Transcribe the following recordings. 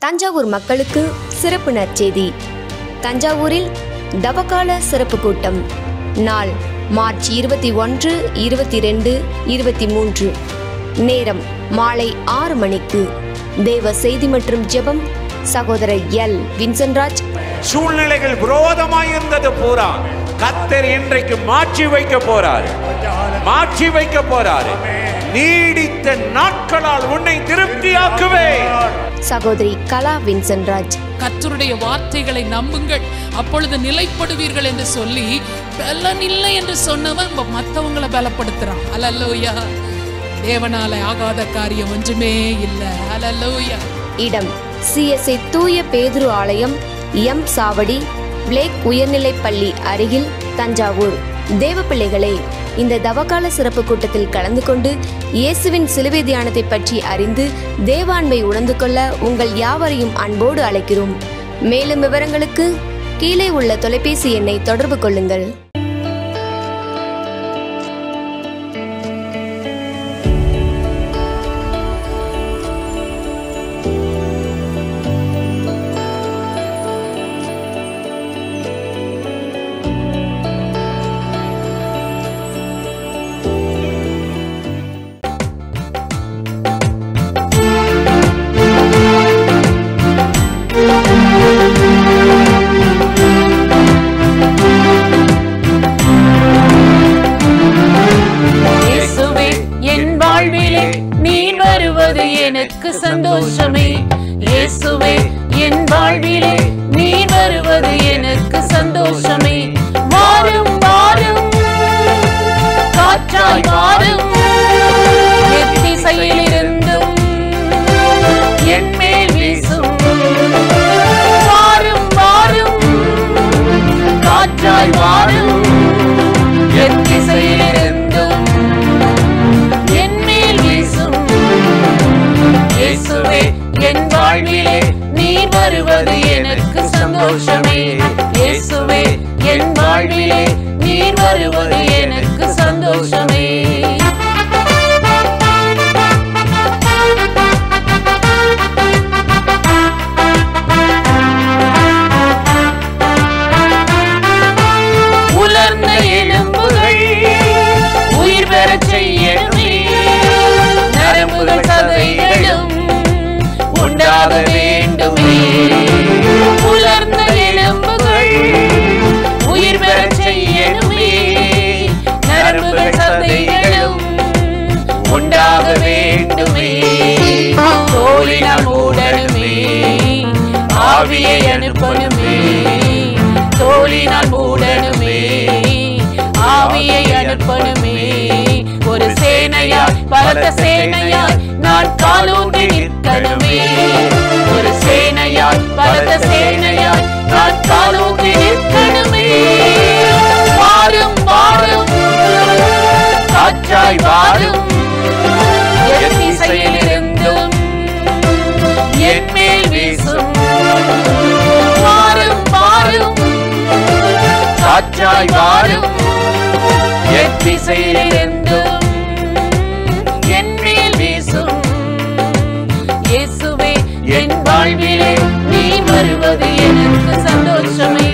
தஞ்சாவூர் மக்களுக்கு சிறப்பு நற்செய்தி. தஞ்சாவூரில் தவக்கால சிறப்பு கூட்டம். நாள் மார்ச் 21, 22, 23. நேரம் மாலை 6 மணிக்கு. தேவ செய்தி மற்றும் ஜெபம் சகோதரர் எல் வின்சென்ட்ராஜ். சூழ்நிலைகள் விரோதமாய் இருந்தது பூரா கர்த்தர் இன்றைக்கு மாற்றி வைக்க போறாரு. நீடித்த நாட்களால் உன்னை திருப்தியாக்குவே. சகோதரி கலா வின்சென்ட்ராஜ். கர்த்தருடைய வார்த்தைகளை நம்புங்கள், அப்பொழுது நிலைப்படுவீர்கள் என்று சொல்லி பலன் இல்லை என்று சொன்னவன் மற்றவங்களை பலப்படுத்துறான். அல்லேலூயா. தேவனால ஆகாத காரியம் ஒன்றுமே இல்லை. அல்லேலூயா. இடம் CSI தூய பேதுரு ஆலயம், எம் சாவடி, பிளேக் உயர்நிலைப்பள்ளி அருகில், தஞ்சாவூர். தேவ பிள்ளைகளே, இந்த தவக்கால சிறப்பு கூட்டத்தில் கலந்து கொண்டு இயேசுவின் சிலுவை தியானத்தை பற்றி அறிந்து தேவான்பை உணர்ந்து கொள்ள உங்கள் யாவரையும் அன்போடு அழைக்கிறோம். மேலும் விவரங்களுக்கு கீழே உள்ள தொலைபேசி எண்ணை தொடர்பு கொள்ளுங்கள். எனக்கு சந்தோஷமே. இயேசுவே என் வாழ்விலே நீ வருவது எனக்கு சந்தோஷமே. வாரும் வாரும் காற்றாய் வாரும், எத்திசையிலிருந்தும் என் மேல் வீசும். வாரும் வாரும் காற்றாய் வாரும், எத்திசையிலிருந்தும் என் மேல் வீசும். இயேசுவே என் வாழ்விலே நீ வருவது எனக்கு சந்தோஷமே. இயேசுவே என் வாழ்விலே நீ வருவது எனக்கு சந்தோஷமே. உலர்ந்த எலும்புகள் உயிர் பெறச் செய்யணுமே, நரம்புகள் சதைகளும் உண்டாக வேண்டுமே. உலர்ந்த எலும்புகள் உயிர் பெறச் செய்யணுமே, நரம்புகள் சதைகளும் உண்டாக வேண்டுமே. தோலினால் மூடணுமே, ஆவியை அனுப்பணுமே. தோலினால் மூடணுமே, ஆவியை அனுப்பணுமே. ஒரு சேனையாய் பலத்த சேனையாய் நான் காலூன்றி நிற்கணுமே. ஒரு சேனையாய் பலத்த சேனையாய் நான் காலூன்றி நிற்கணுமே. வாரும் வாரும் காற்றாய் வாரும், எத்திசையிலிருந்தும் என் மேல் வீசும். வாரும் வாரும் காற்றாய் வாரும், எத்திசையிலிருந்தும் என் மேல் வீசும். இயேசுவே என் வாழ்விலே நீ வருவது எனக்கு சந்தோஷமே.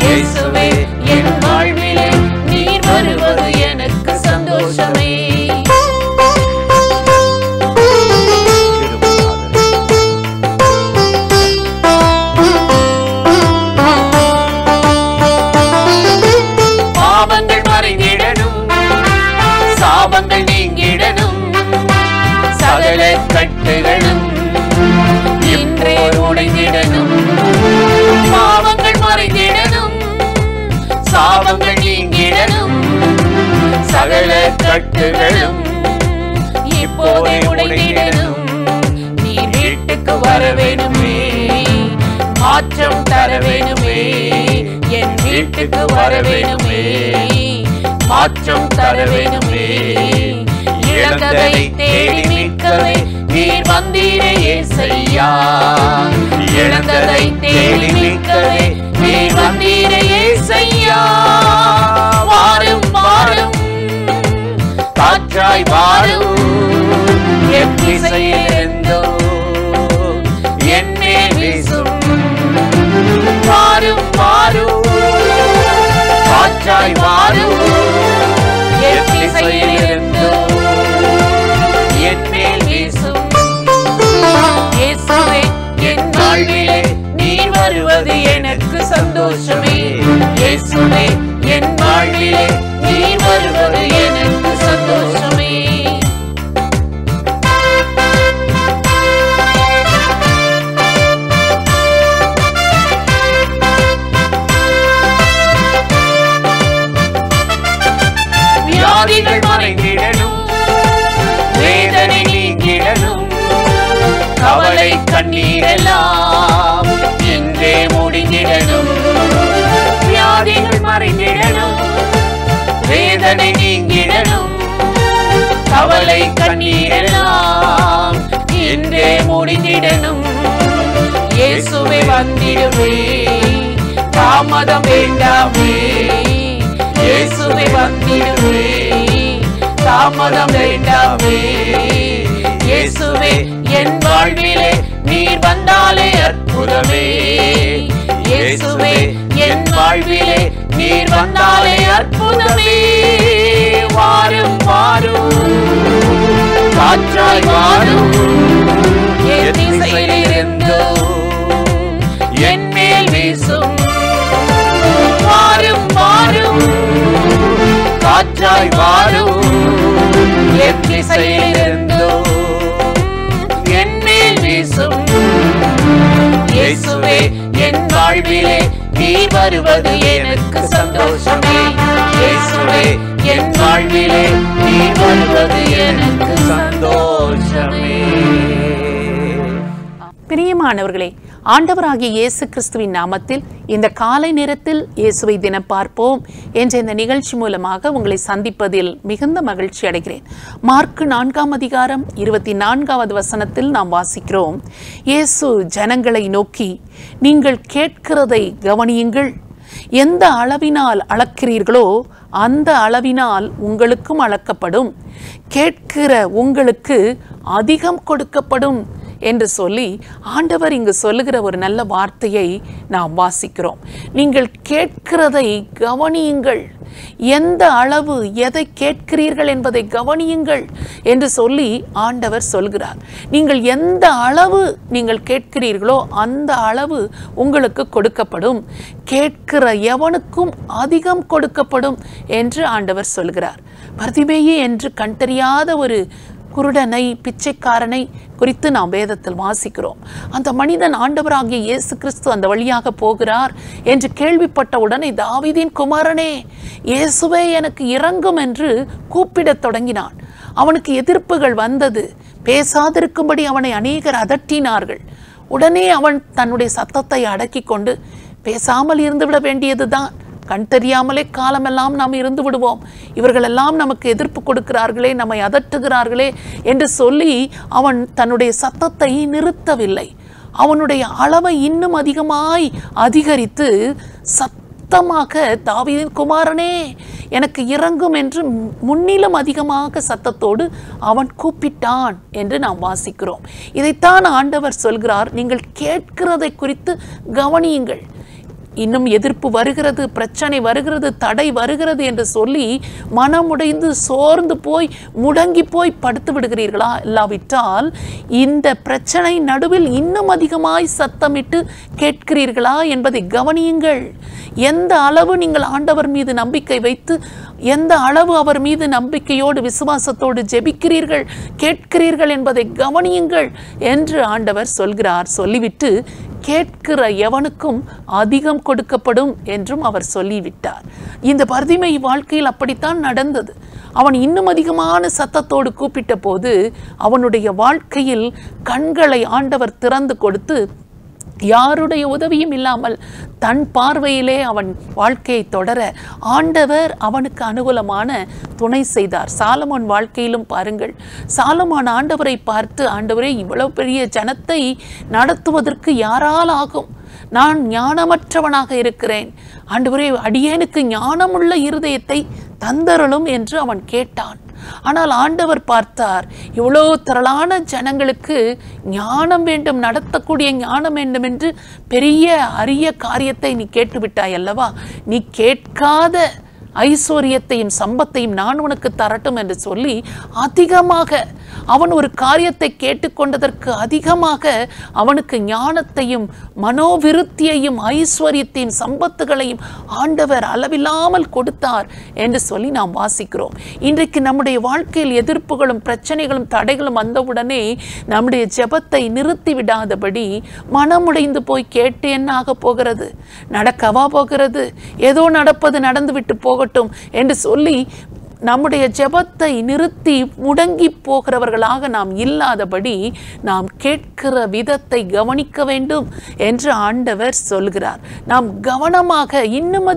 இயேசுவே என் வாழ்விலே நீ வருவது எனக்கு சந்தோஷமே. பாவங்கள் மறைந்திடணும், சாபங்கள் நீங்கிடணும், சகல கட்டுகளும் இன்றே உடைந்திடணும். பாவங்கள் மறைந்திடணும், சாபங்கள் நீங்கிடணும், சகல கட்டுகளும் இப்போதே உடைந்திடணும். நீ வீட்டுக்கு வர வேணுமே, மாற்றம் தர வேணுமே. என் வீட்டுக்கு வர வேணுமே, மாற்றம் தர வேணுமே. இழந்ததை தேடி மீட்கவே நீர் வந்தீரே இயேசையா. இழந்ததை தேடி மீட்கவே நீர் வந்தீரே இயேசையா. வாரும் வாரும் காற்றாய் வாரும், எத்திசையிலிருந்தோ என் மேல் வீசும். வாரும் வாரும் காற்றாய் வாரும் என் திசையிலிருந்தும் என் மேல் வீசும். இயேசுவே என் வாழ்விலே நீர் வருவது எனக்கு சந்தோஷமே. இயேசுவே என் வாழ்விலே நீர் வருவது எனக்கு சந்தோஷமே. வியாதிகள் மறைந்திடணும், வேதனை நீங்கிடணும், கவலை கண்ணீரெல்லாம் இன்றே முடிந்திடணும். வியாதிகள் மறைந்திடணும், வேதனை நீங்கிடணும், கவலை கண்ணீரெல்லாம் இன்றே முடிந்திடணும். இயேசுவே வந்திடுவே, தாமதம் வேண்டாமே. இயேசுவே வந்திடுவே, தாமதம் வேண்டாமே. இயேசுவே என் வாழ்விலே நீர் வந்தாலே அற்புதமே. இயேசுவே என் வாழ்விலே நீர் வந்தாலே அற்புதமே. வாரும் வாரும் காற்றாய் வாரும் என் திசையிலிருந்தும் என் மேல் வீசும். வாரும் வாரும் காற்றாய் வாரும் என் திசையிலிருந்தும் என் மேல் வீசும். இயேசுவே என் வாழ்விலே நீ வருவது எனக்கு சந்தோஷமே. இயேசுவே என் வாழ்விலே நீ வருவது எனக்கு சந்தோஷமே. பிரியமானவர்களே, ஆண்டவராகிய இயேசு கிறிஸ்துவின் நாமத்தில் இந்த காலை நேரத்தில் இயேசுவை தினம் பார்ப்போம் என்ற இந்த நிகழ்ச்சி மூலமாக உங்களை சந்திப்பதில் மிகுந்த மகிழ்ச்சி அடைகிறேன். மார்க்கு 4ஆம் அதிகாரம் 24வது வசனத்தில் நாம் வாசிக்கிறோம், இயேசு ஜனங்களை நோக்கி, நீங்கள் கேட்கிறதை கவனியுங்கள். எந்த அளவினால் அளக்கிறீர்களோ அந்த அளவினால் உங்களுக்கும் அளக்கப்படும். கேட்கிற உங்களுக்கு அதிகம் கொடுக்கப்படும் என்று சொல்லி ஆண்டவர் இங்கு சொல்லுகிற ஒரு நல்ல வார்த்தையை நாம் வாசிக்கிறோம். நீங்கள் கேட்கிறதை கவனியுங்கள். எந்த அளவு எதை கேட்கிறீர்கள் என்பதை கவனியுங்கள் என்று சொல்லி ஆண்டவர் சொல்கிறார். நீங்கள் எந்த அளவு நீங்கள் கேட்கிறீர்களோ அந்த அளவு உங்களுக்கு கொடுக்கப்படும். கேட்கிற எவனுக்கும் அதிகம் கொடுக்கப்படும் என்று ஆண்டவர் சொல்கிறார். பர்திமேயு என்று கண் தெரியாத ஒரு குருடனை, பிச்சைக்காரனை குறித்து நாம் வேதத்தில் வாசிக்கிறோம். அந்த மனிதன் ஆண்டவராகிய இயேசு கிறிஸ்து அந்த வழியாக போகிறார் என்று கேள்விப்பட்ட உடனே, தாவீதின் குமாரனே, இயேசுவே எனக்கு இரங்கும் என்று கூப்பிடத் தொடங்கினான். அவனுக்கு எதிர்ப்புகள் வந்தது. பேசாதிருக்கும்படி அவனை அநேகர் அதட்டினார்கள். உடனே அவன் தன்னுடைய சத்தத்தை அடக்கி கொண்டு, பேசாமல் இருந்துவிட வேண்டியதுதான், கண் தெரியாமலே காலமெல்லாம் நாம் இருந்து விடுவோம், இவர்களெல்லாம் நமக்கு எதிர்ப்பு கொடுக்கிறார்களே, நம்மை அதட்டுகிறார்களே என்று சொல்லி அவன் தன்னுடைய சத்தத்தை நிறுத்தவில்லை. அவனுடைய அளவை இன்னும் அதிகமாய் அதிகரித்து சத்தமாக, தாவீதின் குமாரனே எனக்கு இரங்கும் என்று முன்னிலும் அதிகமாக சத்தத்தோடு அவன் கூப்பிட்டான் என்று நாம் வாசிக்கிறோம். இதைத்தான் ஆண்டவர் சொல்கிறார், நீங்கள் கேட்கிறதை குறித்து கவனியுங்கள். இன்னும் எதிர்ப்பு வருகிறது, பிரச்சனை வருகிறது, தடை வருகிறது என்று சொல்லி மனமுடைந்து சோர்ந்து போய் முடங்கி போய் படுத்து விடுகிறீர்களா? இல்லாவிட்டால் இந்த பிரச்சனை நடுவில் இன்னும் அதிகமாய் சத்தமிட்டு கேட்கிறீர்களா என்பதை கவனியுங்கள். எந்த அளவு நீங்கள் ஆண்டவர் மீது நம்பிக்கை வைத்து, எந்த அளவு அவர் மீது நம்பிக்கையோடு விசுவாசத்தோடு ஜெபிக்கிறீர்கள், கேட்கிறீர்கள் என்பதை கவனியுங்கள் என்று ஆண்டவர் சொல்கிறார். சொல்லிவிட்டு, கேட்கிற எவனுக்கும் அதிகம் கொடுக்கப்படும் என்றும் அவர் சொல்லிவிட்டார். இந்த பர்திமேயு வாழ்க்கையில் அப்படித்தான் நடந்தது. அவன் இன்னும் அதிகமான சத்தத்தோடு கூப்பிட்ட போது அவனுடைய வாழ்க்கையில் கண்களை ஆண்டவர் திறந்து கொடுத்து, யாருடைய உதவியும் இல்லாமல் தன் பார்வையிலே அவன் வாழ்க்கையை தொடர ஆண்டவர் அவனுக்கு அனுகூலமான துணை செய்தார். சாலமோன் வாழ்க்கையிலும் பாருங்கள், சாலமோன் ஆண்டவரை பார்த்து, ஆண்டவரே, இவ்வளவு பெரிய ஜனத்தை நடத்துவதற்கு யாரால் ஆகும்? நான் ஞானமற்றவனாக இருக்கிறேன், ஆண்டவரே, அடியேனுக்கு ஞானமுள்ள இருதயத்தை தந்தருளும் என்று அவன் கேட்டான். ஆனால் ஆண்டவர் பார்த்தார், இவ்வளோ திரளான ஜனங்களுக்கு ஞானம் வேண்டும், நடத்தக்கூடிய ஞானம் வேண்டும் என்று பெரிய அரிய காரியத்தை நீ கேட்டுவிட்டாய் அல்லவா, நீ கேட்காத ஐஸ்வர்யத்தையும் சம்பத்தையும் நான் உனக்கு தரட்டும் என்று சொல்லி அதிகமாக அவன் ஒரு காரியத்தை கேட்டுக்கொண்டதற்கு அதிகமாக அவனுக்கு ஞானத்தையும் மனோவிருத்தியையும் ஐஸ்வர்யத்தையும் சம்பத்துகளையும் ஆண்டவர் அளவில்லாமல் கொடுத்தார் என்று சொல்லி நாம் வாசிக்கிறோம். இன்றைக்கு நம்முடைய வாழ்க்கையில் எதிர்ப்புகளும் பிரச்சனைகளும் தடைகளும் வந்தவுடனே நம்முடைய ஜெபத்தை நிறுத்தி விடாதபடி மனமுடைந்து போய் கேட்டு என்ன ஆக போகிறது, நடக்கவா போகிறது, ஏதோ நடப்பது நடந்துவிட்டு போகட்டும் என்று சொல்லி நம்முடைய ஜெபத்தை நிறுத்தி முடங்கி போகிறவர்களாக நாம் இல்லாதபடி நாம் கேட்கிற விதத்தை கவனிக்க வேண்டும் என்று ஆண்டவர் சொல்கிறார். நாம் கவனமாக இன்னும்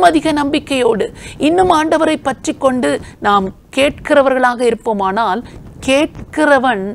அதிக நம்பிக்கையோடு இன்னும் ஆண்டவரை பற்றி கொண்டு நாம் கேட்கிறவர்களாக இருப்போமானால் கேட்கிறவன்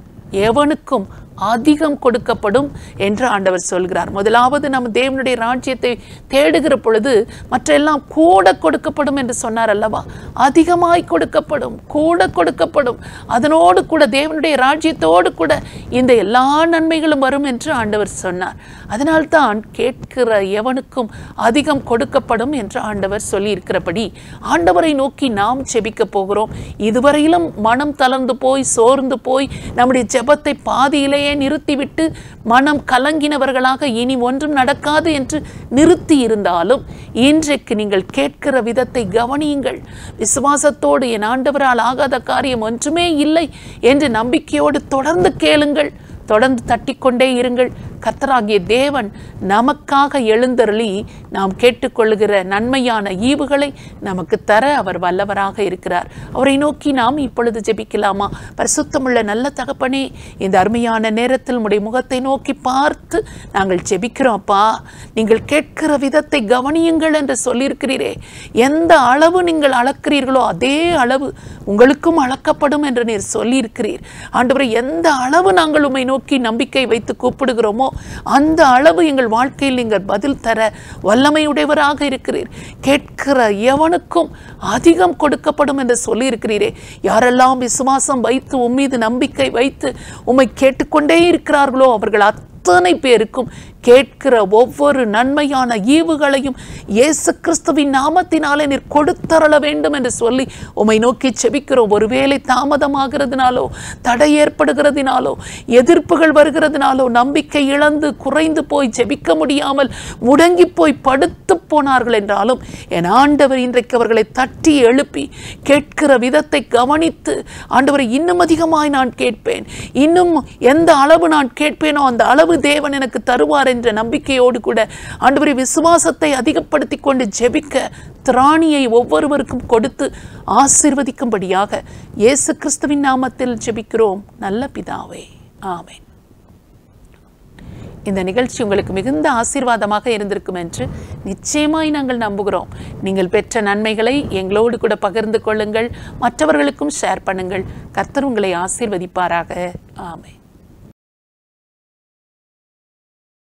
எவனுக்கும் அதிகம் கொடுக்கப்படும் என்று ஆண்டவர் சொல்கிறார். முதலாவது நம்ம தேவனுடைய ராஜ்யத்தை தேடுகிற பொழுது மற்றெல்லாம் கூட கொடுக்கப்படும் என்று சொன்னார் அல்லவா. அதிகமாய் கொடுக்கப்படும், கூட கொடுக்கப்படும், அதனோடு கூட தேவனுடைய ராஜ்யத்தோடு கூட இந்த எல்லா நன்மைகளும் வரும் என்று ஆண்டவர் சொன்னார். அதனால்தான் கேட்கிற எவனுக்கும் அதிகம் கொடுக்கப்படும் என்று ஆண்டவர் சொல்லி இருக்கிறபடி ஆண்டவரை நோக்கி நாம் ஜெபிக்க போகிறோம். இதுவரையிலும் மனம் தளர்ந்து போய் சோர்ந்து போய் நம்முடைய ஜெபத்தை பாதியிலே நிறுத்திவிட்டு மனம் கலங்கினவர்களாக இனி ஒன்றும் நடக்காது என்று நிறுத்தி இருந்தாலும் இன்றைக்கு நீங்கள் கேட்கிற விதத்தை கவனியுங்கள். விசுவாசத்தோடு என் ஆண்டவரால் ஆகாத காரியம் ஒன்றுமே இல்லை என்று நம்பிக்கையோடு தொடர்ந்து கேளுங்கள், தொடர்ந்து தட்டிக்கொண்டே இருங்கள். கர்த்தராகிய தேவன் நமக்காக எழுந்தருளி நாம் கேட்டுக்கொள்ளுகிற நன்மையான ஈவுகளை நமக்கு தர அவர் வல்லவராக இருக்கிறார். அவரை நோக்கி நாம் இப்பொழுது ஜெபிக்கலாமா? பரிசுத்தமுள்ள நல்ல தகப்பனே, இந்த அருமையான நேரத்தில் உம்முடைய முகத்தை நோக்கி பார்த்து நாங்கள் ஜெபிக்கிறோம். அப்பா, நீங்கள் கேட்கிற விதத்தை கவனியுங்கள் என்று சொல்லியிருக்கிறீரே. எந்த அளவு நீங்கள் அளக்கிறீர்களோ அதே அளவு உங்களுக்கும் அளக்கப்படும் என்று நீர் சொல்லியிருக்கிறீர். ஆண்டவரே, எந்த அளவு நாங்கள் உம்மை நோக்கி நம்பிக்கை வைத்து கூப்பிடுகிறோமோ அந்த அளவு எங்கள் வாழ்க்கையில் நீங்கள் பதில் தர வல்லமையுடையவராக இருக்கிறீர். கேட்கிற எவனுக்கும் அதிகம் கொடுக்கப்படும் என்று சொல்லி இருக்கிறீரே. யாரெல்லாம் விசுவாசம் வைத்து உம்மீது நம்பிக்கை வைத்து உம்மை கேட்டுக்கொண்டே இருக்கிறார்களோ அவர்கள் அத்தனை பேருக்கும் கேட்கிற ஒவ்வொரு நன்மையான ஈவுகளையும் இயேசு கிறிஸ்துவின் நாமத்தினாலே நீர் கொடுத்தரள வேண்டும் என்று சொல்லி உம்மை நோக்கி செபிக்கிறோம். ஒருவேளை தாமதமாகிறதுனாலோ, தடை ஏற்படுகிறதுனாலோ, எதிர்ப்புகள் வருகிறதுனாலோ நம்பிக்கை இழந்து குறைந்து போய் ஜெபிக்க முடியாமல் முடங்கி போய் படுத்து போனார்கள் என்றாலும் என் ஆண்டவர் இன்றைக்கு அவர்களை தட்டி எழுப்பி கேட்கிற விதத்தை கவனித்து, ஆண்டவரை இன்னும் அதிகமாய் நான் கேட்பேன், இன்னும் எந்த அளவு நான் கேட்பேனோ அந்த அளவு தேவன் எனக்கு தருவார் என்ற நம்பிக்கையோடு கூட ஆண்டவரே விசுவாசத்தை அதிகப்படுத்தி கொண்டு ஜெபிக்க திராணியை ஒவ்வொருவருக்கும் கொடுத்து ஆசீர்வதிக்கும்படியாக இயேசு கிறிஸ்துவின் நாமத்தில் ஜெபிக்கிறோம் நல்ல பிதாவே, ஆமென். இந்த நிகழ்ச்சி உங்களுக்கு மிகுந்த ஆசீர்வாதமாக இருந்திருக்கும் என்று நிச்சயமாய் நாங்கள் நம்புகிறோம். நீங்கள் பெற்ற நன்மைகளை எங்களோடு கூட பகிர்ந்து கொள்ளுங்கள், மற்றவர்களுக்கும் ஷேர் பண்ணுங்கள். கர்த்தர் உங்களை ஆசீர்வதிப்பாராக. ஆமென்.